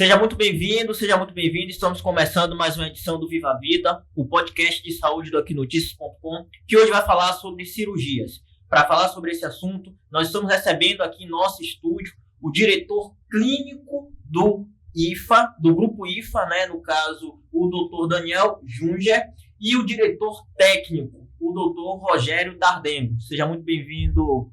Seja muito bem-vindo, seja muito bem-vindo. Estamos começando mais uma edição do Viva a Vida, o podcast de saúde do Aquinoticias.com, que hoje vai falar sobre cirurgias. Para falar sobre esse assunto, nós estamos recebendo aqui em nosso estúdio o diretor clínico do IFA, do grupo IFA, né? No caso, o Dr. Daniel Junger, e o diretor técnico, o Dr. Rogério Dardengo. Seja muito bem-vindo,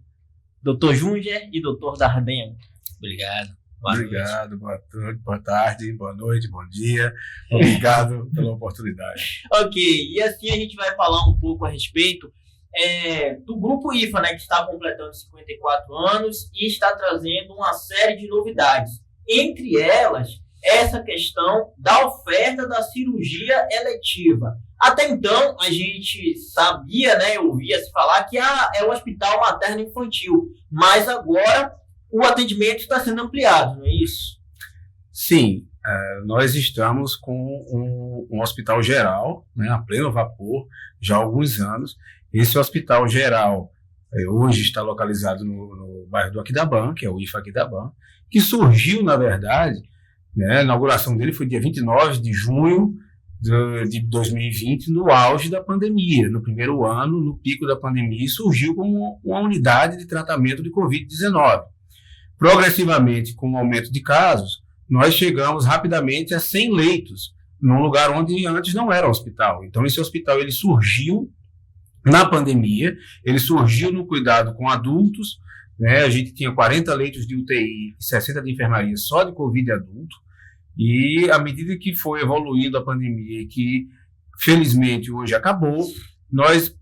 Dr. Junger e Dr. Dardengo. Obrigado. Obrigado, boa tarde, boa noite, bom dia. Obrigado pela oportunidade. Ok, e assim a gente vai falar um pouco a respeito do Grupo IFA, né, que está completando 54 anos e está trazendo uma série de novidades. Entre elas, essa questão da oferta da cirurgia eletiva. Até então, a gente sabia, né, ouvia se falar que é o Hospital Materno Infantil, mas agora o atendimento está sendo ampliado, não é isso? Sim, nós estamos com um hospital geral, né, a pleno vapor, já há alguns anos. Esse hospital geral hoje está localizado no bairro do Aquidabã, que é o IFA Aquidabã, que surgiu, na verdade, né, a inauguração dele foi dia 29 de junho de 2020, no auge da pandemia, no primeiro ano, no pico da pandemia, e surgiu como uma unidade de tratamento de Covid-19. Progressivamente, com o aumento de casos, nós chegamos rapidamente a 100 leitos, num lugar onde antes não era hospital. Então, esse hospital ele surgiu na pandemia, ele surgiu no cuidado com adultos, né? A gente tinha 40 leitos de UTI e 60 de enfermaria só de Covid adulto, e à medida que foi evoluindo a pandemia, que felizmente hoje acabou, nós,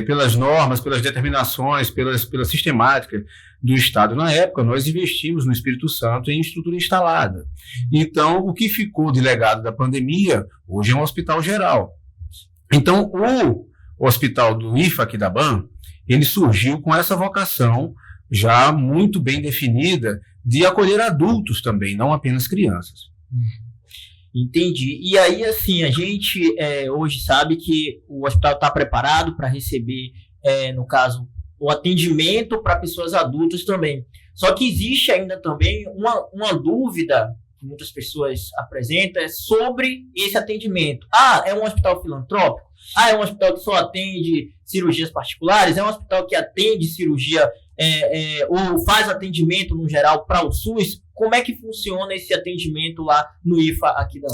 pelas normas, pelas determinações, pela sistemática do Estado na época, nós investimos no Espírito Santo em estrutura instalada. Então, o que ficou de legado da pandemia, hoje é um hospital geral. Então, o hospital do IFA Aquidabã, ele surgiu com essa vocação já muito bem definida de acolher adultos também, não apenas crianças. Entendi. E aí, assim, a gente hoje sabe que o hospital está preparado para receber, no caso, o atendimento para pessoas adultas também. Só que existe ainda também uma dúvida que muitas pessoas apresentam sobre esse atendimento. É um hospital filantrópico? É um hospital que só atende cirurgias particulares? É um hospital que atende cirurgia ou faz atendimento no geral para o SUS? Como é que funciona esse atendimento lá no IFA aqui da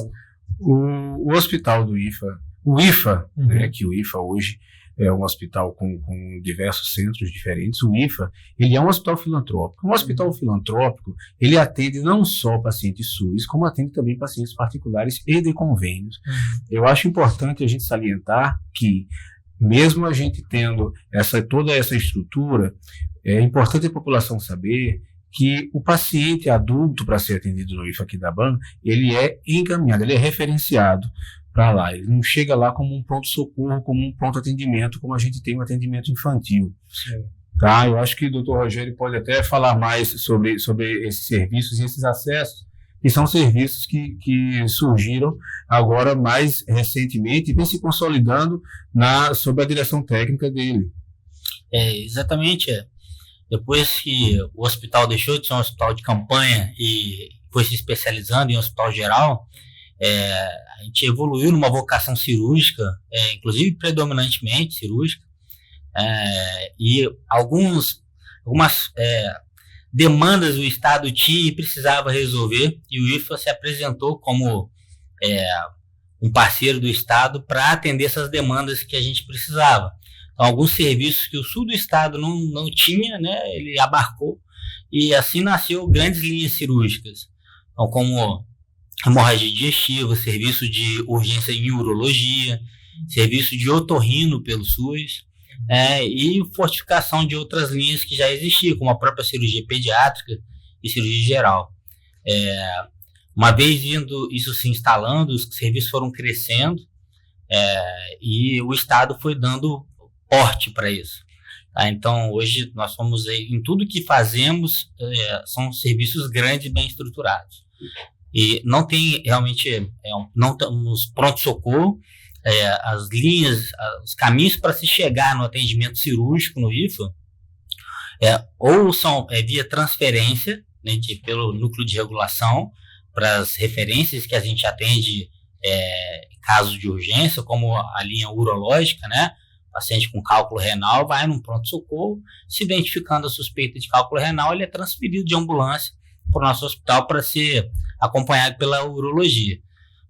O hospital do IFA, o IFA, né, que o IFA hoje é um hospital com diversos centros diferentes. O IFA, ele é um hospital filantrópico. Um hospital filantrópico, ele atende não só pacientes SUS, como atende também pacientes particulares e de convênios. Eu acho importante a gente salientar que, mesmo a gente tendo toda essa estrutura, é importante a população saber que o paciente adulto, para ser atendido no IFA Aquidabã, ele é encaminhado, ele é referenciado para lá. Ele não chega lá como um pronto-socorro, como um pronto-atendimento, como a gente tem um atendimento infantil. Sim. Tá? Eu acho que o doutor Rogério pode até falar mais sobre esses serviços e esses acessos, que são serviços que surgiram agora mais recentemente e vem se consolidando sob a direção técnica dele. Exatamente. Depois que o hospital deixou de ser um hospital de campanha e foi se especializando em hospital geral, a gente evoluiu numa vocação cirúrgica, inclusive predominantemente cirúrgica, e algumas demandas o Estado tinha e precisava resolver, e o IFA se apresentou como um parceiro do Estado para atender essas demandas que a gente precisava. Então, alguns serviços que o sul do Estado não tinha, né, ele abarcou, e assim nasceu grandes linhas cirúrgicas, então, como hemorragia digestiva, serviço de urgência em urologia, serviço de otorrino pelo SUS, e fortificação de outras linhas que já existiam, como a própria cirurgia pediátrica e cirurgia geral. Uma vez isso se instalando, os serviços foram crescendo, e o Estado foi dando porte para isso. Tá? Então, hoje, nós somos em tudo que fazemos, são serviços grandes e bem estruturados. E não tem realmente, não estamos pronto-socorro, as linhas, os caminhos para se chegar no atendimento cirúrgico no IFA, ou são via transferência, pelo núcleo de regulação, para as referências que a gente atende casos de urgência, como a linha urológica, né? Paciente com cálculo renal vai num pronto-socorro, se identificando a suspeita de cálculo renal, ele é transferido de ambulância para o nosso hospital para ser acompanhado pela urologia.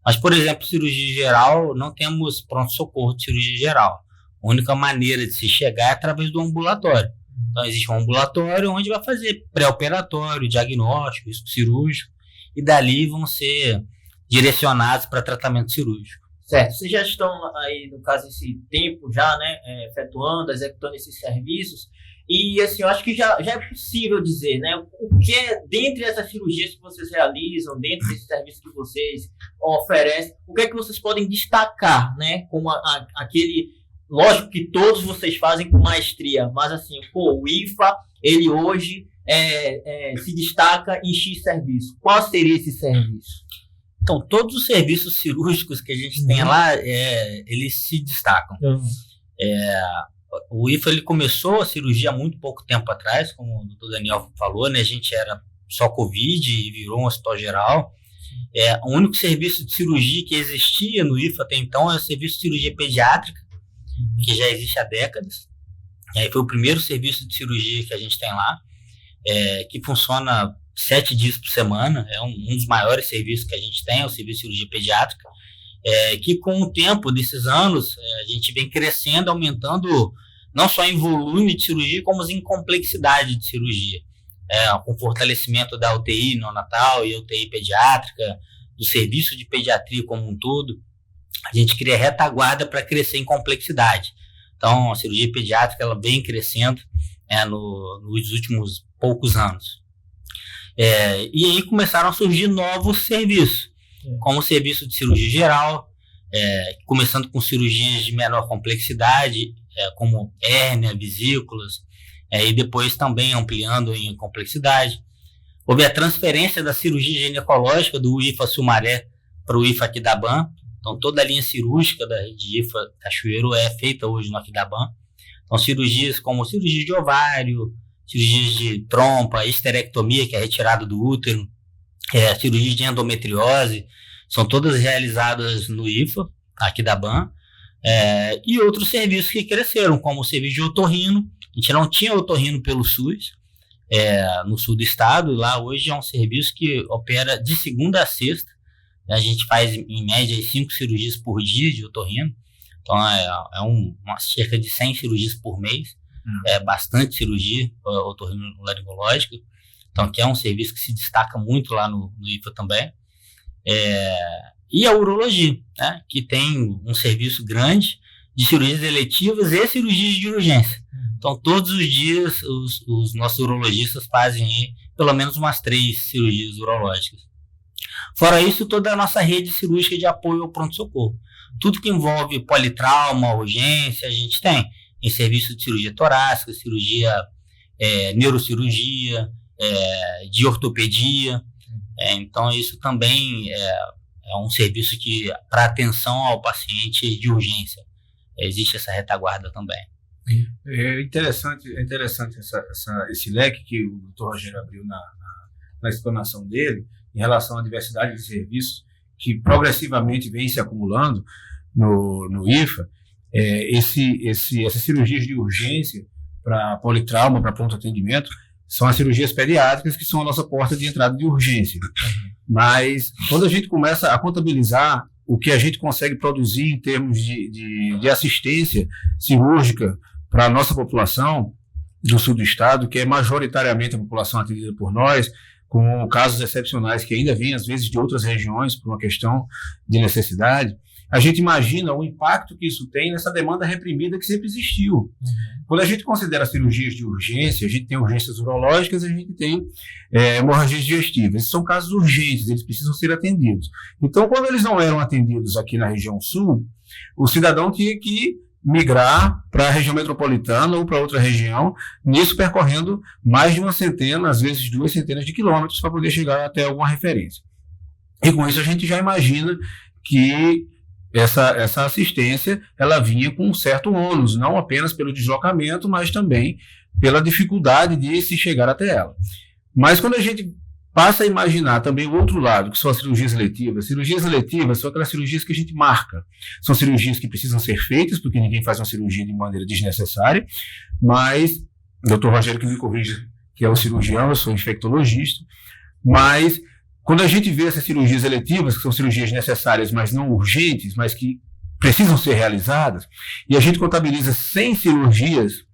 Mas, por exemplo, cirurgia geral, não temos pronto-socorro de cirurgia geral. A única maneira de se chegar é através do ambulatório. Então, existe um ambulatório onde vai fazer pré-operatório, diagnóstico, risco cirúrgico, e dali vão ser direcionados para tratamento cirúrgico. Certo, vocês já estão aí, no caso, esse tempo já, né, efetuando, executando esses serviços, e assim, eu acho que já é possível dizer, né, o que é, dentre essas cirurgias que vocês realizam, dentro desses serviços que vocês oferecem, o que é que vocês podem destacar, né, como aquele, lógico que todos vocês fazem com maestria, mas assim, o IFA, ele hoje se destaca em X serviço. Qual seria esse serviço? Então, todos os serviços cirúrgicos que a gente tem lá, eles se destacam. O IFA ele começou a cirurgia há muito pouco tempo atrás, como o Dr. Daniel falou, né? A gente era só Covid e virou um hospital geral. O único serviço de cirurgia que existia no IFA até então é o serviço de cirurgia pediátrica, que já existe há décadas. Foi o primeiro serviço de cirurgia que a gente tem lá, que funciona 7 dias por semana, é um dos maiores serviços que a gente tem, é o serviço de cirurgia pediátrica, que com o tempo desses anos, a gente vem crescendo, aumentando não só em volume de cirurgia, como em complexidade de cirurgia, com fortalecimento da UTI neonatal e UTI pediátrica, do serviço de pediatria como um todo, a gente cria retaguarda para crescer em complexidade. Então, a cirurgia pediátrica ela vem crescendo nos últimos poucos anos. E aí começaram a surgir novos serviços, como o serviço de cirurgia geral, começando com cirurgias de menor complexidade, como hérnia, vesículas, e depois também ampliando em complexidade. Houve a transferência da cirurgia ginecológica do IFA Sumaré para o IFA Aquidabã. Então, toda a linha cirúrgica da rede IFA Cachoeiro é feita hoje no Aquidabã. Então, cirurgias como cirurgia de ovário, cirurgias de trompa, esterectomia, que é retirada do útero, cirurgia de endometriose, são todas realizadas no IFA, aqui da BAN, e outros serviços que cresceram, como o serviço de otorrino. A gente não tinha otorrino pelo SUS, no sul do estado, e lá hoje é um serviço que opera de segunda a sexta. A gente faz, em média, 5 cirurgias por dia de otorrino, então cerca de 100 cirurgias por mês. Bastante cirurgia otorrinolaringológica, então que é um serviço que se destaca muito lá no IFA também. E a urologia, né, que tem um serviço grande de cirurgias eletivas e cirurgias de urgência. Então, todos os dias, os nossos urologistas fazem aí, pelo menos umas 3 cirurgias urológicas. Fora isso, toda a nossa rede cirúrgica de apoio ao pronto-socorro. Tudo que envolve politrauma, urgência, a gente tem. Em serviço de cirurgia torácica, cirurgia, neurocirurgia, de ortopedia. Então, isso também é um serviço que, para atenção ao paciente de urgência, existe essa retaguarda também. É interessante esse leque que o Dr. Rogério abriu na explanação dele, em relação à diversidade de serviços que progressivamente vem se acumulando no IFA. Essas cirurgias de urgência para politrauma, para pronto atendimento, são as cirurgias pediátricas, que são a nossa porta de entrada de urgência. Mas quando a gente começa a contabilizar o que a gente consegue produzir em termos de assistência cirúrgica para a nossa população do sul do estado, que é majoritariamente a população atendida por nós, com casos excepcionais que ainda vêm, às vezes, de outras regiões, por uma questão de necessidade, a gente imagina o impacto que isso tem nessa demanda reprimida que sempre existiu. Quando a gente considera cirurgias de urgência, a gente tem urgências urológicas, a gente tem hemorragias digestivas. Esses são casos urgentes, eles precisam ser atendidos. Então, quando eles não eram atendidos aqui na região sul, o cidadão tinha que migrar para a região metropolitana ou para outra região, nisso percorrendo mais de 100, às vezes 200 de quilômetros para poder chegar até alguma referência. E com isso a gente já imagina que essa assistência ela vinha com um certo ônus, não apenas pelo deslocamento, mas também pela dificuldade de se chegar até ela. Mas quando a gente passa a imaginar também o outro lado, que são as cirurgias eletivas. Cirurgias eletivas são aquelas cirurgias que a gente marca. São cirurgias que precisam ser feitas, porque ninguém faz uma cirurgia de maneira desnecessária, mas o doutor Rogério que me corrija, que é o cirurgião, eu sou infectologista, mas quando a gente vê essas cirurgias eletivas, que são cirurgias necessárias, mas não urgentes, mas que precisam ser realizadas, e a gente contabiliza 100 cirurgias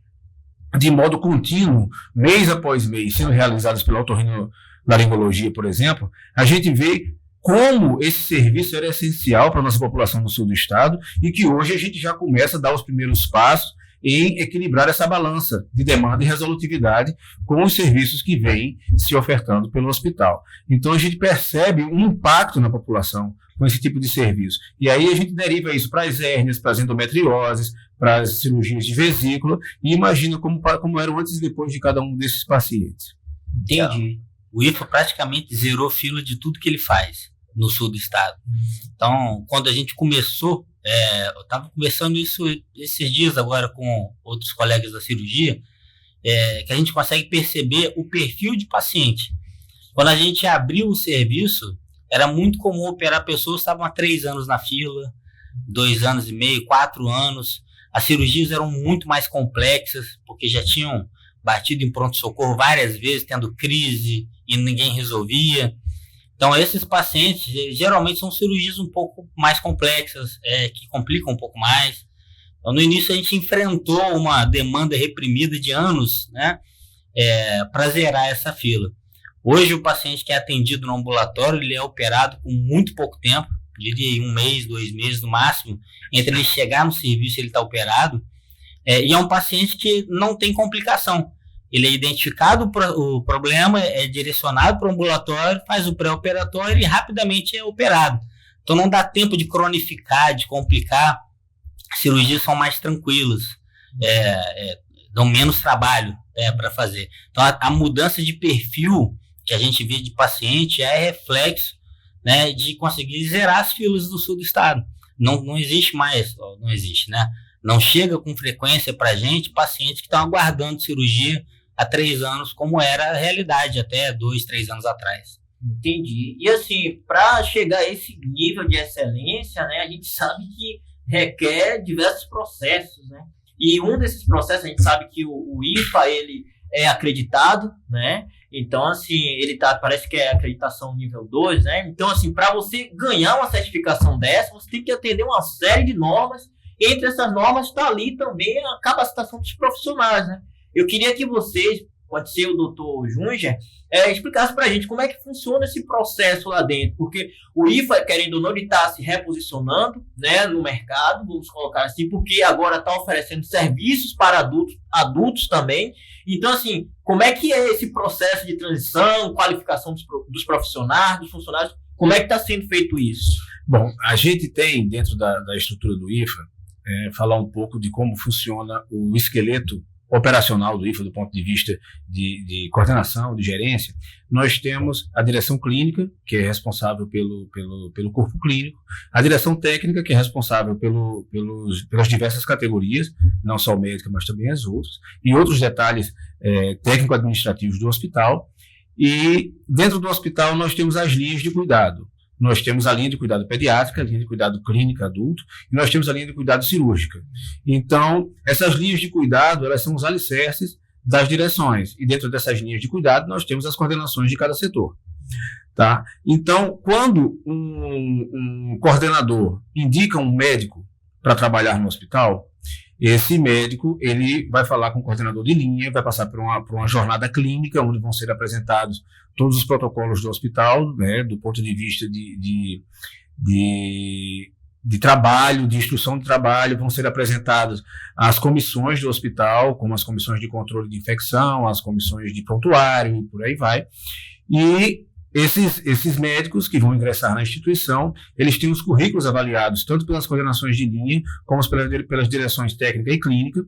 de modo contínuo, mês após mês, sendo realizadas pela otorrinolaringologia, por exemplo, a gente vê como esse serviço era essencial para a nossa população no sul do estado e que hoje a gente já começa a dar os primeiros passos em equilibrar essa balança de demanda e resolutividade com os serviços que vêm se ofertando pelo hospital. Então a gente percebe um impacto na população com esse tipo de serviço. E aí a gente deriva isso para as hérnias, para as endometrioses, para as cirurgias de vesícula, e imagina como eram antes e depois de cada um desses pacientes. Entendi. O IFA praticamente zerou fila de tudo que ele faz no sul do estado. Então, quando a gente começou, eu estava conversando isso esses dias agora com outros colegas da cirurgia, que a gente consegue perceber o perfil de paciente. Quando a gente abriu o serviço, era muito comum operar pessoas que estavam há 3 anos na fila, 2 anos e meio, 4 anos. As cirurgias eram muito mais complexas, porque já tinham batido em pronto-socorro várias vezes, tendo crise e ninguém resolvia. Então, esses pacientes geralmente são cirurgias um pouco mais complexas, que complicam um pouco mais. Então, no início, a gente enfrentou uma demanda reprimida de anos, né, para zerar essa fila. Hoje, o paciente que é atendido no ambulatório, ele é operado com muito pouco tempo, diria 1 mês, 2 meses no máximo, entre ele chegar no serviço e ele estar operado. E é um paciente que não tem complicação. Ele é identificado o problema, é direcionado para o ambulatório, faz o pré-operatório e rapidamente é operado. Então não dá tempo de cronificar, de complicar. As cirurgias são mais tranquilas, dão menos trabalho para fazer. Então a mudança de perfil que a gente vê de paciente é reflexo, né, de conseguir zerar as filas do sul do estado. Não existe mais, não existe, né? Não chega com frequência para a gente pacientes que estão aguardando cirurgia há 3 anos, como era a realidade até 2, 3 anos atrás. Entendi. E assim, para chegar a esse nível de excelência, né, a gente sabe que requer diversos processos, né? E um desses processos, a gente sabe que o IFA, ele é acreditado, né? Então, assim, ele parece que é acreditação nível 2, né? Então, assim, para você ganhar uma certificação dessa, você tem que atender uma série de normas. Entre essas normas está ali também a capacitação dos profissionais, né? Eu queria que vocês, pode ser o doutor Junger, explicasse para a gente como é que funciona esse processo lá dentro, porque o IFA, querendo ou não, ele está se reposicionando, né, no mercado, vamos colocar assim, porque agora está oferecendo serviços para adultos também. Então, assim, como é que é esse processo de transição, qualificação dos profissionais, dos funcionários, como é que está sendo feito isso? Bom, a gente tem, dentro da estrutura do IFA, falar um pouco de como funciona o esqueleto operacional do IFA, do ponto de vista de coordenação, de gerência. Nós temos a direção clínica, que é responsável pelo corpo clínico, a direção técnica, que é responsável pelas diversas categorias, não só médica, mas também as outras, e outros detalhes técnico-administrativos do hospital. E dentro do hospital nós temos as linhas de cuidado. Nós temos a linha de cuidado pediátrica, a linha de cuidado clínica adulto, e nós temos a linha de cuidado cirúrgica. Então, essas linhas de cuidado, elas são os alicerces das direções. E dentro dessas linhas de cuidado, nós temos as coordenações de cada setor. Tá? Então, quando um coordenador indica um médico para trabalhar no hospital, esse médico ele vai falar com o coordenador de linha, vai passar por uma jornada clínica, onde vão ser apresentados todos os protocolos do hospital, né, do ponto de vista de trabalho, de instrução de trabalho, vão ser apresentadas as comissões do hospital, como as comissões de controle de infecção, as comissões de prontuário e por aí vai. E esses médicos que vão ingressar na instituição, eles têm os currículos avaliados tanto pelas coordenações de linha, como pelas direções técnica e clínica,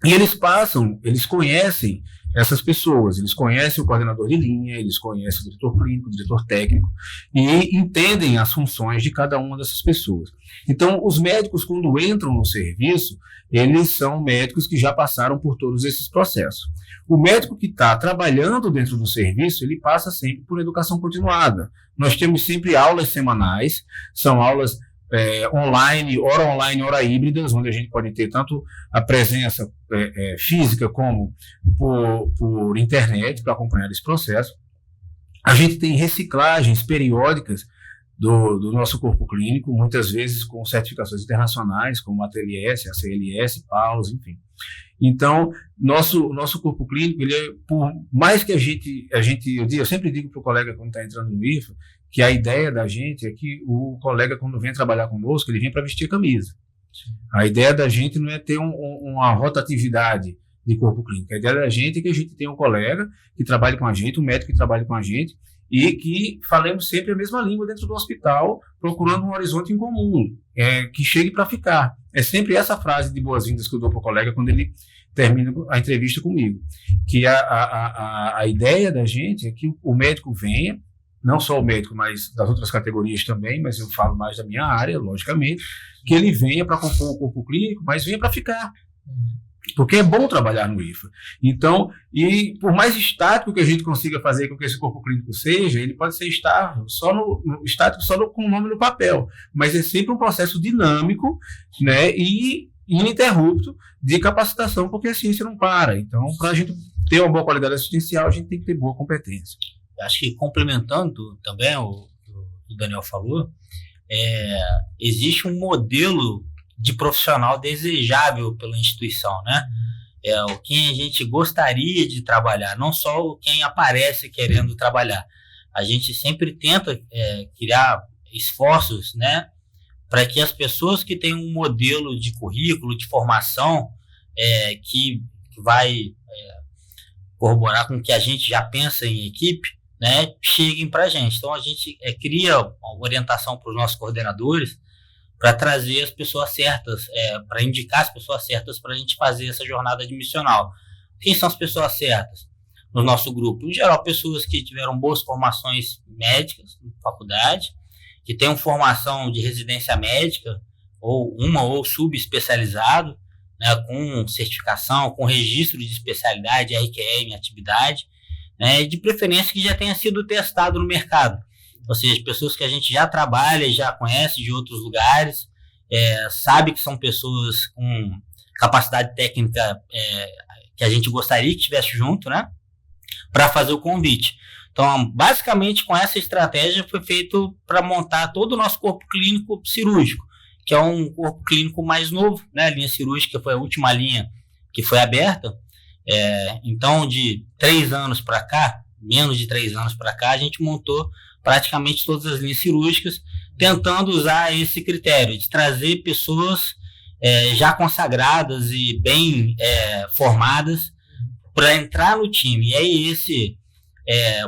e eles conhecem essas pessoas. Eles conhecem o coordenador de linha, eles conhecem o diretor clínico, o diretor técnico, e entendem as funções de cada uma dessas pessoas. Então, os médicos, quando entram no serviço, eles são médicos que já passaram por todos esses processos. O médico que está trabalhando dentro do serviço, ele passa sempre por educação continuada. Nós temos sempre aulas semanais, são aulas online, hora híbridas, onde a gente pode ter tanto a presença física como por internet para acompanhar esse processo. A gente tem reciclagens periódicas do nosso corpo clínico, muitas vezes com certificações internacionais, como a ATLS, a CLS, PAUS, enfim. Então, nosso corpo clínico, por mais que eu sempre digo para o colega quando está entrando no IFA, que a ideia da gente é que o colega, quando vem trabalhar conosco, ele vem para vestir a camisa. A ideia da gente não é ter uma rotatividade de corpo clínico. A ideia da gente é que a gente tenha um colega que trabalhe com a gente, um médico que trabalhe com a gente, e que falemos sempre a mesma língua dentro do hospital, procurando um horizonte em comum, que chegue para ficar. É sempre essa frase de boas-vindas que eu dou para o colega quando ele termina a entrevista comigo. Que a ideia da gente é que o médico venha, não só o médico, mas das outras categorias também, mas eu falo mais da minha área, logicamente, que ele venha para compor o corpo clínico, mas venha para ficar. Porque é bom trabalhar no IFA. Então, e por mais estático que a gente consiga fazer com que esse corpo clínico seja, ele pode ser estático com o nome no papel, mas é sempre um processo dinâmico, né, e ininterrupto de capacitação, porque a ciência não para. Então, para a gente ter uma boa qualidade assistencial, a gente tem que ter boa competência. Acho que complementando também o que o Daniel falou, existe um modelo de profissional desejável pela instituição, né? O quem a gente gostaria de trabalhar, não só o quem aparece querendo trabalhar. A gente sempre tenta criar esforços, né, para que as pessoas que têm um modelo de currículo, de formação, que vai corroborar com o que a gente já pensa em equipe, né, cheguem para a gente. Então, a gente cria uma orientação para os nossos coordenadores para trazer as pessoas certas, para indicar as pessoas certas para a gente fazer essa jornada admissional. Quem são as pessoas certas no nosso grupo? Em geral, pessoas que tiveram boas formações médicas na faculdade, que tenham formação de residência médica, ou subespecializado, né, com certificação, com registro de especialidade, RQE em atividade, né, de preferência que já tenha sido testado no mercado. Ou seja, pessoas que a gente já trabalha e já conhece de outros lugares, sabe que são pessoas com capacidade técnica que a gente gostaria que estivesse junto, né, para fazer o convite. Então, basicamente, com essa estratégia foi feito para montar todo o nosso corpo clínico cirúrgico, que é um corpo clínico mais novo, né, a linha cirúrgica foi a última linha que foi aberta. Então, de 3 anos para cá, menos de 3 anos para cá, a gente montou praticamente todas as linhas cirúrgicas, tentando usar esse critério de trazer pessoas já consagradas e bem formadas para entrar no time. E aí esse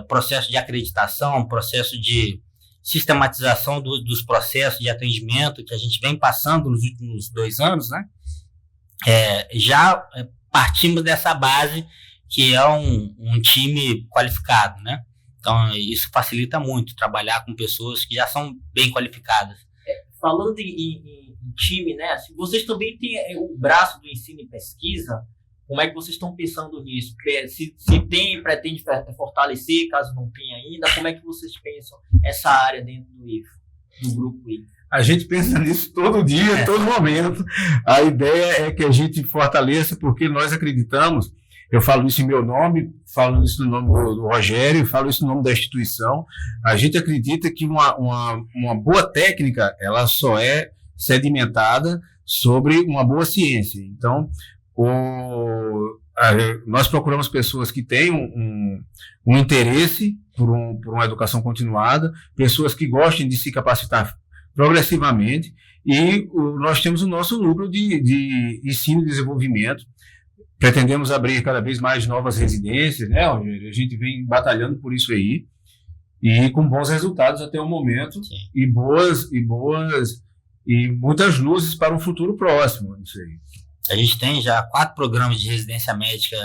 processo de acreditação, processo de sistematização dos processos de atendimento que a gente vem passando nos últimos 2 anos, né? Já partimos dessa base que é um time qualificado, né? Então, isso facilita muito, trabalhar com pessoas que já são bem qualificadas. Falando em time, né? Assim, vocês também têm o braço do ensino e pesquisa. Como é que vocês estão pensando nisso? Se pretende fortalecer, caso não tenha ainda, como é que vocês pensam essa área dentro do IFA, do grupo IFA? A gente pensa nisso todo dia, todo momento. A ideia é que a gente fortaleça, porque nós acreditamos. Eu falo isso em meu nome, falo isso no nome do Rogério, falo isso no nome da instituição. A gente acredita que uma boa técnica, ela só é sedimentada sobre uma boa ciência. Então, nós procuramos pessoas que tenham um interesse por uma educação continuada, pessoas que gostem de se capacitar progressivamente, e nós temos o nosso núcleo de ensino e desenvolvimento. Pretendemos abrir cada vez mais novas residências, né, Rogério? A gente vem batalhando por isso aí, e com bons resultados até o momento. Sim. e muitas luzes para um futuro próximo. Isso aí. A gente tem já 4 programas de residência médica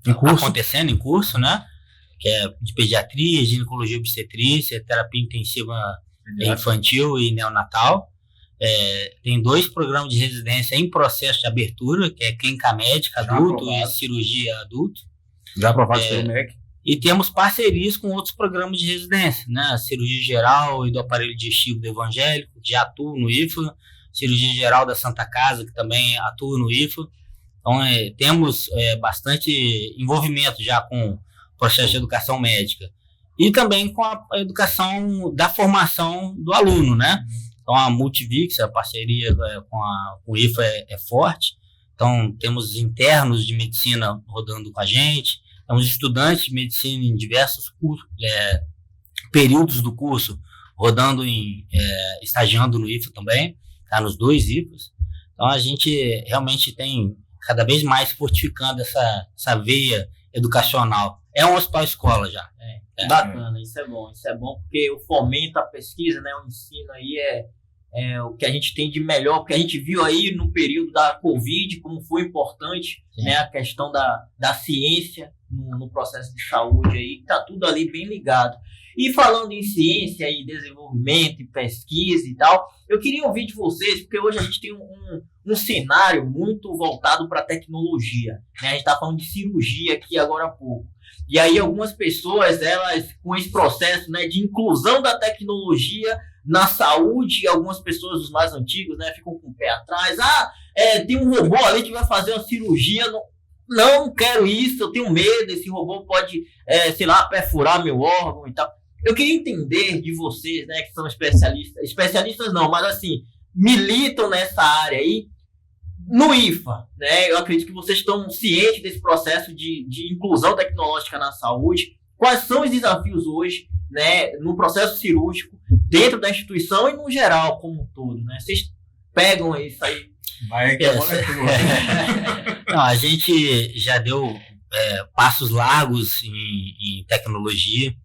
acontecendo em curso, né? Que é de pediatria, ginecologia, obstetrícia, terapia intensiva infantil e neonatal. Tem 2 programas de residência em processo de abertura, que é clínica médica adulto e cirurgia adulto. Já aprovado pelo MEC. E temos parcerias com outros programas de residência, né? A cirurgia geral e do aparelho digestivo do evangélico, que já atua no IFA, cirurgia geral da Santa Casa, que também atua no IFA. Então, temos bastante envolvimento já com o processo de educação médica. E também com a educação da formação do aluno, né? Então, a Multivix, a parceria com o IFA é forte. Então, temos internos de medicina rodando com a gente, temos estudantes de medicina em diversos cursos, períodos do curso, rodando estagiando no IFA também, tá, nos 2 IFAs. Então, a gente realmente tem cada vez mais fortificando essa veia educacional. É um hospital-escola já. Bacana, isso é bom porque o fomento, a pesquisa, né, o ensino aí é o que a gente tem de melhor, porque a gente viu aí no período da Covid como foi importante, né, a questão da ciência no processo de saúde aí, que tá tudo ali bem ligado. E falando em ciência e desenvolvimento e pesquisa e tal, eu queria ouvir de vocês, porque hoje a gente tem um cenário muito voltado para a tecnologia, né? A gente está falando de cirurgia aqui agora há pouco. E aí algumas pessoas, elas com esse processo, né, de inclusão da tecnologia na saúde, algumas pessoas, os mais antigos, né, ficam com o pé atrás. Tem um robô ali que vai fazer uma cirurgia. Não quero isso, eu tenho medo, esse robô pode, perfurar meu órgão e tal. Eu queria entender de vocês, né, que são especialistas não, mas assim, militam nessa área aí, no IFA, né, eu acredito que vocês estão cientes desse processo de inclusão tecnológica na saúde. Quais são os desafios hoje, né, no processo cirúrgico, dentro da instituição e no geral, como um todo, né? Vocês pegam isso aí? Não, a gente já deu passos largos em tecnologia.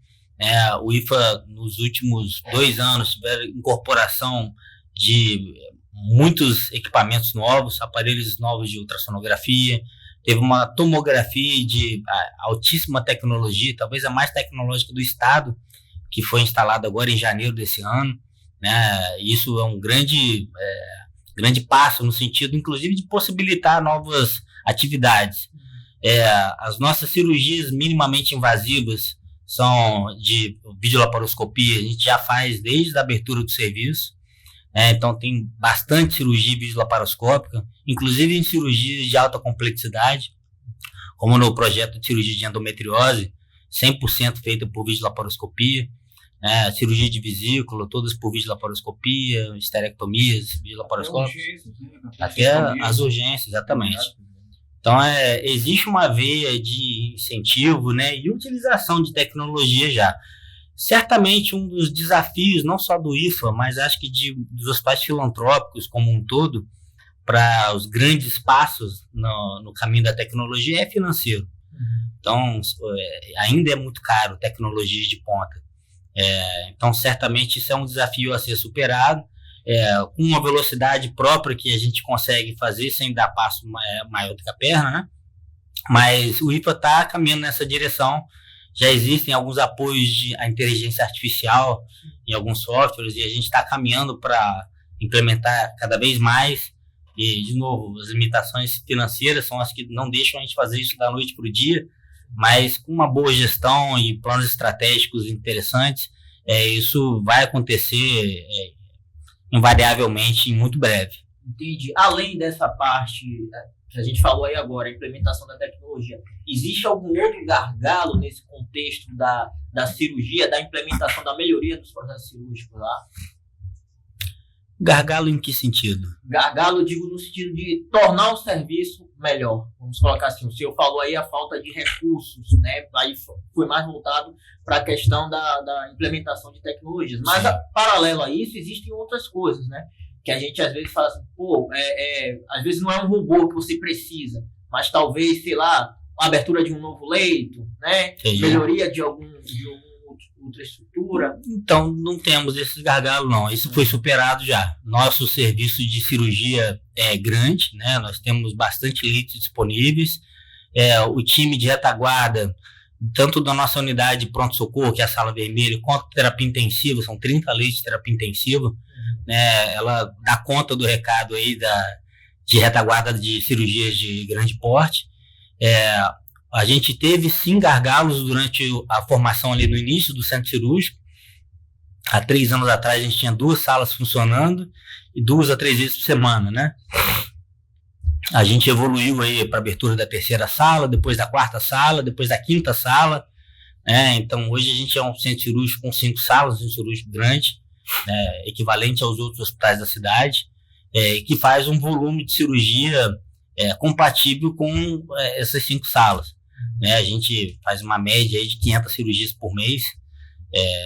O IFA, nos últimos 2 anos, tiveram incorporação de muitos equipamentos novos, aparelhos novos de ultrassonografia, teve uma tomografia de altíssima tecnologia, talvez a mais tecnológica do estado, que foi instalada agora em janeiro desse ano, né? Isso é um grande passo no sentido, inclusive, de possibilitar novas atividades. As nossas cirurgias minimamente invasivas são de videolaparoscopia, a gente já faz desde a abertura do serviço. Então tem bastante cirurgia videolaparoscópica, inclusive em cirurgias de alta complexidade, como no projeto de cirurgia de endometriose, 100% feita por videolaparoscopia, cirurgia de vesícula, todas por videolaparoscopia, esterectomias, videolaparoscópica, até as urgências, exatamente. Então existe uma veia de incentivo, né, e utilização de tecnologia já. Certamente um dos desafios, não só do IFA, mas acho que dos hospitais filantrópicos como um todo, para os grandes passos no caminho da tecnologia é financeiro. Então, ainda é muito caro tecnologias de ponta. Então, certamente isso é um desafio a ser superado, com uma velocidade própria que a gente consegue fazer sem dar passo maior do que a perna, né? Mas o IFA está caminhando nessa direção. Já existem alguns apoios à inteligência artificial em alguns softwares e a gente está caminhando para implementar cada vez mais. E, de novo, as limitações financeiras são as que não deixam a gente fazer isso da noite para o dia, mas com uma boa gestão e planos estratégicos interessantes, isso vai acontecer invariavelmente em muito breve. Entendi. Além dessa parte que a gente falou aí agora, a implementação da tecnologia, existe algum outro gargalo nesse contexto da cirurgia, da implementação da melhoria dos processos cirúrgicos lá? Gargalo em que sentido? Gargalo, digo, no sentido de tornar o serviço melhor. Vamos colocar assim, o senhor falou aí a falta de recursos, né? Aí foi mais voltado para a questão da implementação de tecnologias. Mas, paralelo a isso, existem outras coisas, né? Que a gente às vezes fala assim, às vezes não é um robô que você precisa, mas talvez, sei lá, a abertura de um novo leito, né? Entendi. Melhoria de outra estrutura. Então, não temos esses gargalos, não. Isso foi superado já. Nosso serviço de cirurgia é grande, né? Nós temos bastante leitos disponíveis. o time de retaguarda, tanto da nossa unidade de pronto-socorro, que é a sala vermelha, quanto terapia intensiva, são 30 leitos de terapia intensiva, né? Ela dá conta do recado aí de retaguarda de cirurgias de grande porte. A gente teve sim gargalos durante a formação ali no início do centro cirúrgico. Há 3 anos atrás a gente tinha 2 salas funcionando e 2 a 3 vezes por semana, né? A gente evoluiu aí para a abertura da 3ª sala, depois da 4ª sala, depois da 5ª sala, né? Então hoje a gente é um centro cirúrgico com 5 salas, um centro cirúrgico grande, né? Equivalente aos outros hospitais da cidade, que faz um volume de cirurgia compatível com essas 5 salas, né? A gente faz uma média aí de 500 cirurgias por mês,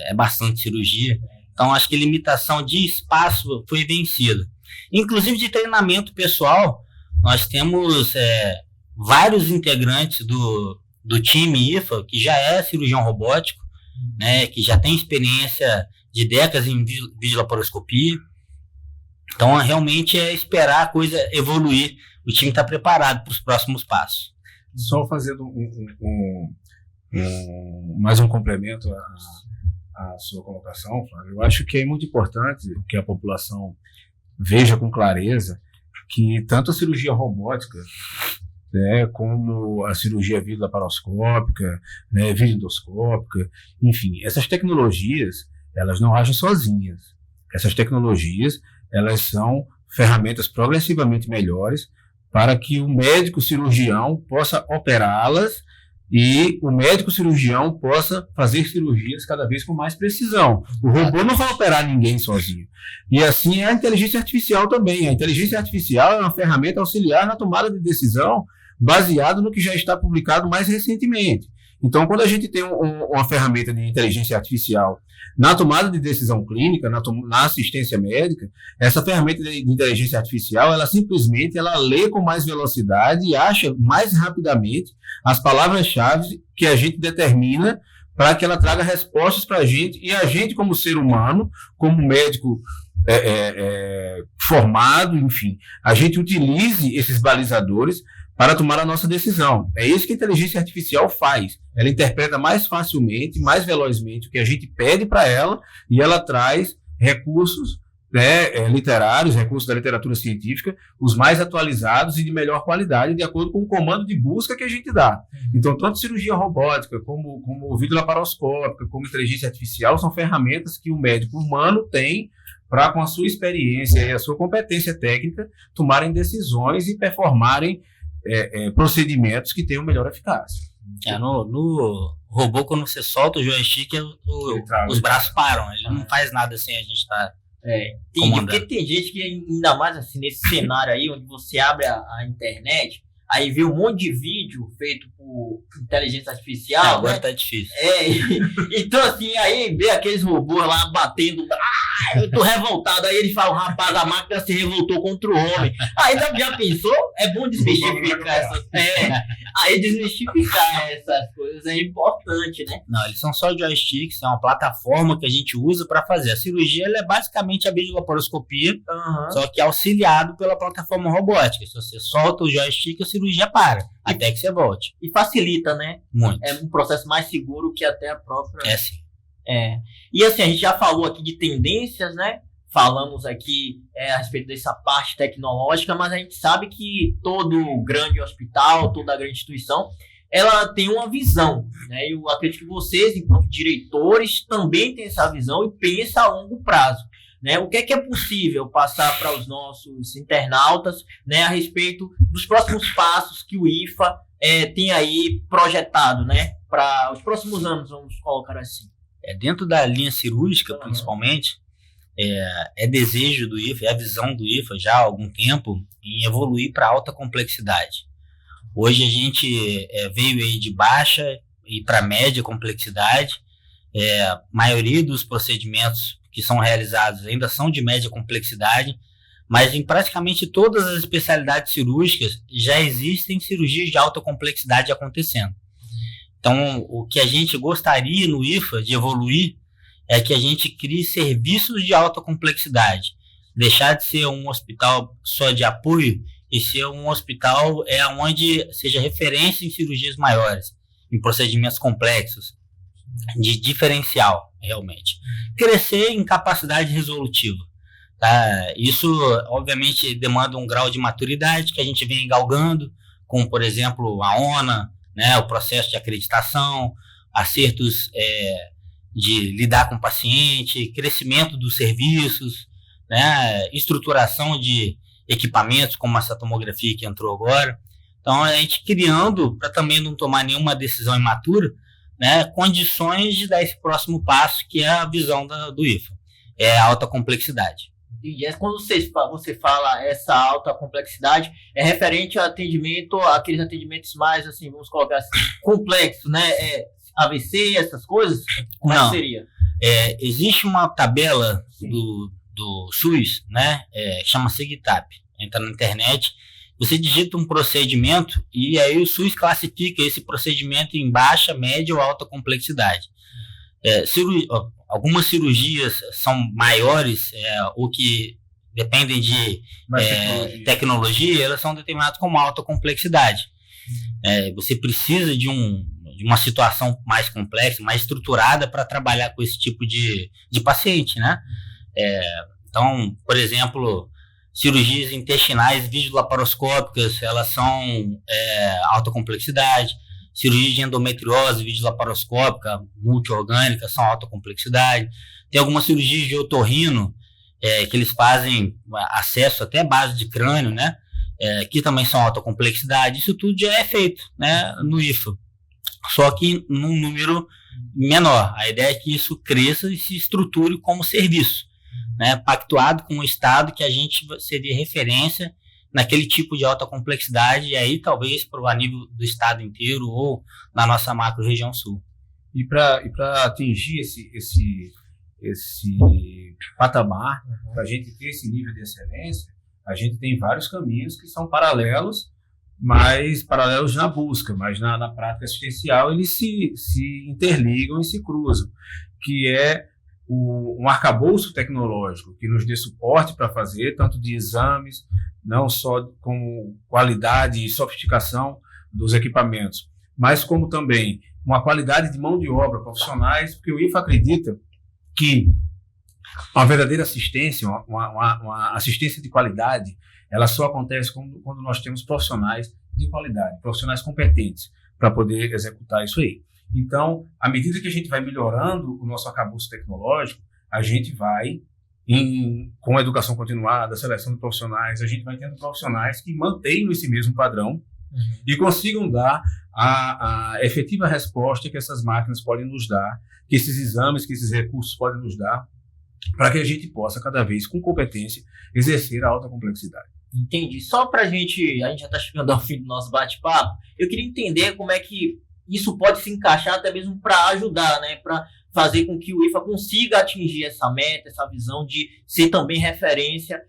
é bastante cirurgia. Então acho que a limitação de espaço foi vencida. Inclusive de treinamento pessoal, nós temos vários integrantes do time IFA que já é cirurgião robótico, né, que já tem experiência de décadas em videolaparoscopia. Então, realmente é esperar a coisa evoluir. O time está preparado para os próximos passos. Só fazendo mais um complemento à sua colocação, Flávio, eu acho que é muito importante que a população veja com clareza que tanto a cirurgia robótica, né, como a cirurgia videolaparoscópica, né, videoendoscópica, enfim, essas tecnologias, elas não agem sozinhas. Essas tecnologias, elas são ferramentas progressivamente melhores para que o médico cirurgião possa operá-las e o médico cirurgião possa fazer cirurgias cada vez com mais precisão. O robô não vai operar ninguém sozinho. E assim é a inteligência artificial também. A inteligência artificial é uma ferramenta auxiliar na tomada de decisão baseado no que já está publicado mais recentemente. Então, quando a gente tem uma ferramenta de inteligência artificial na tomada de decisão clínica, na assistência médica, essa ferramenta de inteligência artificial, ela simplesmente lê com mais velocidade e acha mais rapidamente as palavras-chave que a gente determina para que ela traga respostas para a gente, e a gente, como ser humano, como médico formado, enfim, a gente utilize esses balizadores para tomar a nossa decisão. É isso que a inteligência artificial faz. Ela interpreta mais facilmente, mais velozmente o que a gente pede para ela, e ela traz recursos literários, recursos da literatura científica, os mais atualizados e de melhor qualidade, de acordo com o comando de busca que a gente dá. Então, tanto cirurgia robótica, como videolaparoscópica, como inteligência artificial, são ferramentas que o médico humano tem para, com a sua experiência e a sua competência técnica, tomarem decisões e performarem procedimentos que tenham melhor eficácia. No robô, quando você solta o joystick, os braços param. Ele não faz nada sem a gente estar comandando. Porque tem gente que, ainda mais assim, nesse cenário aí, onde você abre a internet, aí vê um monte de vídeo feito por inteligência artificial. Agora né? tá difícil. Então, assim, aí vê aqueles robôs lá batendo. Eu tô revoltado. Aí ele fala, o rapaz, a máquina se revoltou contra o homem. Aí já pensou? É bom desmistificar essas. Aí desmistificar essas coisas é importante, né? Não, eles são só joysticks, é uma plataforma que a gente usa para fazer. A cirurgia ela é basicamente a videolaparoscopia, só que auxiliado pela plataforma robótica. Se você solta o joystick, a cirurgia para, até que você volte. E facilita, né? Muito. É um processo mais seguro que até a própria... Sim. E assim, a gente já falou aqui de tendências, né? Falamos aqui a respeito dessa parte tecnológica, mas a gente sabe que todo grande hospital, toda grande instituição, ela tem uma visão, né? Eu acredito que vocês, enquanto diretores, também têm essa visão e pensam a longo prazo, né? O que é possível passar para os nossos internautas, né, a respeito dos próximos passos que o IFA tem aí projetado, né? Para os próximos anos, vamos colocar assim. Dentro da linha cirúrgica, principalmente, é desejo do IFA, é a visão do IFA já há algum tempo em evoluir para alta complexidade. Hoje a gente veio aí de baixa e para média complexidade. A maioria dos procedimentos que são realizados ainda são de média complexidade, mas em praticamente todas as especialidades cirúrgicas já existem cirurgias de alta complexidade acontecendo. Então, o que a gente gostaria no IFA de evoluir é que a gente crie serviços de alta complexidade. Deixar de ser um hospital só de apoio e ser um hospital onde seja referência em cirurgias maiores, em procedimentos complexos, de diferencial, realmente. Crescer em capacidade resolutiva. Tá? Isso, obviamente, demanda um grau de maturidade que a gente vem galgando, como, por exemplo, a ONA, né, o processo de acreditação, acertos de lidar com o paciente, crescimento dos serviços, né, estruturação de equipamentos, como essa tomografia que entrou agora. Então, a gente criando, para também não tomar nenhuma decisão imatura, né, condições de dar esse próximo passo, que é a visão do IFA, é a alta complexidade. E quando você fala essa alta complexidade, é referente ao atendimento, aqueles atendimentos mais, assim, vamos colocar assim, complexos, né? AVC, essas coisas? Como Não. seria? Existe uma tabela do SUS, né? Chama SEGTAP. Entra na internet, você digita um procedimento e aí o SUS classifica esse procedimento em baixa, média ou alta complexidade. Algumas cirurgias são maiores ou que dependem de tecnologia, elas são determinadas como alta complexidade. Você precisa de uma situação mais complexa, mais estruturada para trabalhar com esse tipo de paciente, né? Então, por exemplo, cirurgias intestinais videolaparoscópicas, elas são alta complexidade. Cirurgia de endometriose, videolaparoscópica, multiorgânica, são alta complexidade. Tem algumas cirurgias de otorrino, que eles fazem acesso até a base de crânio, né? Que também são alta complexidade. Isso tudo já é feito, né, no IFA, só que num número menor. A ideia é que isso cresça e se estruture como serviço, né, pactuado com o Estado, que a gente seria referência naquele tipo de alta complexidade, e aí talvez para o nível do estado inteiro ou na nossa macro-região sul. E para atingir esse patamar, para a gente ter esse nível de excelência, a gente tem vários caminhos que são paralelos, mas paralelos na busca, mas na prática assistencial eles se interligam e se cruzam, que é um arcabouço tecnológico que nos dê suporte para fazer, tanto de exames, não só com qualidade e sofisticação dos equipamentos, mas como também uma qualidade de mão de obra profissionais, porque o IFA acredita que uma verdadeira assistência, uma assistência de qualidade, ela só acontece quando nós temos profissionais de qualidade, profissionais competentes para poder executar isso aí. Então, à medida que a gente vai melhorando o nosso arcabouço tecnológico, a gente vai, com a educação continuada, a seleção de profissionais, a gente vai tendo profissionais que mantenham esse mesmo padrão e consigam dar a efetiva resposta que essas máquinas podem nos dar, que esses exames, que esses recursos podem nos dar, para que a gente possa, cada vez com competência, exercer a alta complexidade. Entendi. Só para a gente já está chegando ao fim do nosso bate-papo, eu queria entender como é que isso pode se encaixar até mesmo para ajudar, né, para fazer com que o IFA consiga atingir essa meta, essa visão de ser também referência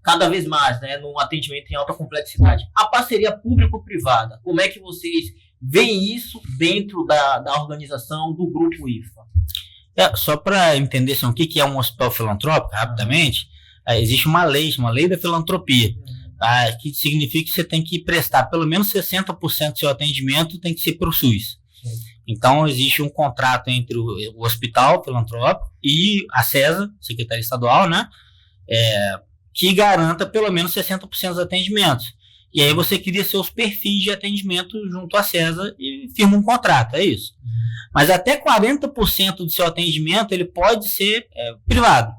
cada vez mais, né, no atendimento em alta complexidade. A parceria público-privada, como é que vocês veem isso dentro da organização do grupo IFA? Só para entender o que é um hospital filantrópico, rapidamente, existe uma lei da filantropia, tá, que significa que você tem que prestar pelo menos 60% do seu atendimento tem que ser para o SUS. Então, existe um contrato entre o hospital filantrópico e a CESA, Secretaria Estadual, né, que garanta pelo menos 60% dos atendimentos. E aí você cria seus perfis de atendimento junto à CESA e firma um contrato, é isso. Mas até 40% do seu atendimento ele pode ser privado.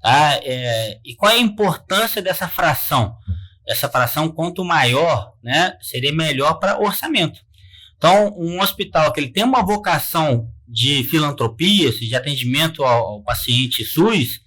Tá? E qual é a importância dessa fração? Essa fração, quanto maior, né, seria melhor para orçamento. Então, um hospital que ele tem uma vocação de filantropia, de atendimento ao paciente SUS,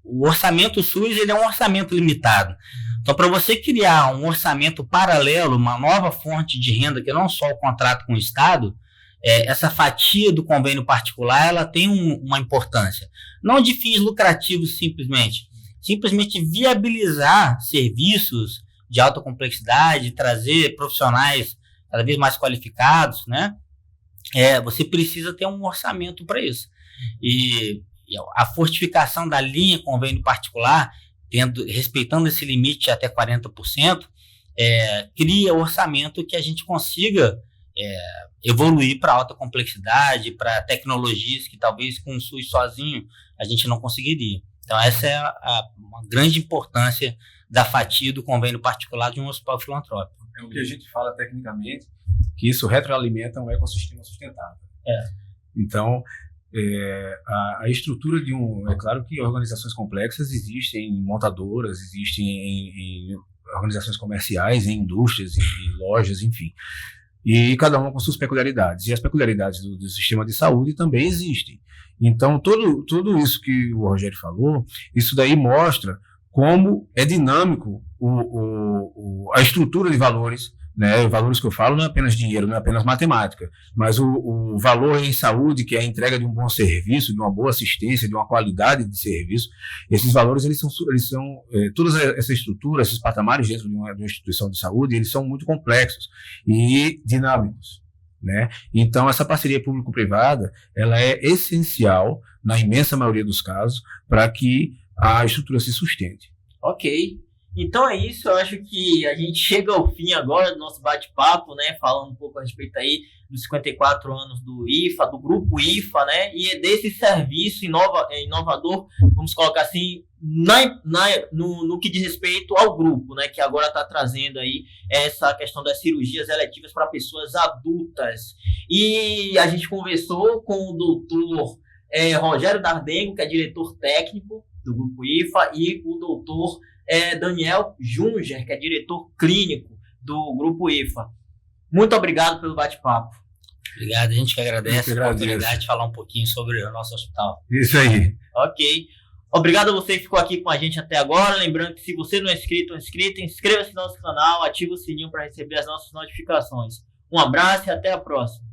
o orçamento SUS ele é um orçamento limitado. Então, para você criar um orçamento paralelo, uma nova fonte de renda, que não só o contrato com o Estado, essa fatia do convênio particular ela tem uma importância. Não de fins lucrativos simplesmente viabilizar serviços de alta complexidade, trazer profissionais cada vez mais qualificados, né? Você precisa ter um orçamento para isso. E a fortificação da linha convênio particular respeitando esse limite até 40%, cria orçamento que a gente consiga evoluir para alta complexidade, para tecnologias que talvez com o SUS sozinho a gente não conseguiria. Então essa é uma grande importância da fatia do convênio particular de um hospital filantrópico. É o que a gente fala tecnicamente, que isso retroalimenta um ecossistema sustentável. Então, a estrutura de é claro que organizações complexas existem em montadoras, existem em organizações comerciais, em indústrias, em lojas, enfim. E cada uma com suas peculiaridades. E as peculiaridades do sistema de saúde também existem. Então, tudo isso que o Rogério falou, isso daí mostra como é dinâmico a estrutura de valores, né? Valores que eu falo não é apenas dinheiro, não é apenas matemática, mas o valor em saúde, que é a entrega de um bom serviço, de uma boa assistência, de uma qualidade de serviço. Esses valores, eles são toda essa estrutura, esses patamares dentro de uma instituição de saúde, eles são muito complexos e dinâmicos, né? Então, essa parceria público-privada, ela é essencial, na imensa maioria dos casos, para que a estrutura se sustente. Ok. Então é isso, eu acho que a gente chega ao fim agora do nosso bate-papo, né, falando um pouco a respeito aí dos 54 anos do IFA, do grupo IFA, né, e desse serviço inovador, vamos colocar assim, no que diz respeito ao grupo, né, que agora está trazendo aí essa questão das cirurgias eletivas para pessoas adultas. E a gente conversou com o doutor Rogério Dardengo, que é diretor técnico do grupo IFA, e o doutor Daniel Junger, que é diretor clínico do Grupo IFA. Muito obrigado pelo bate-papo. Obrigado, a gente que agradece a oportunidade de falar um pouquinho sobre o nosso hospital. Isso aí. Ok. Obrigado a você que ficou aqui com a gente até agora. Lembrando que se você não é inscrito ou inscrita, inscreva-se no nosso canal, ative o sininho para receber as nossas notificações. Um abraço e até a próxima.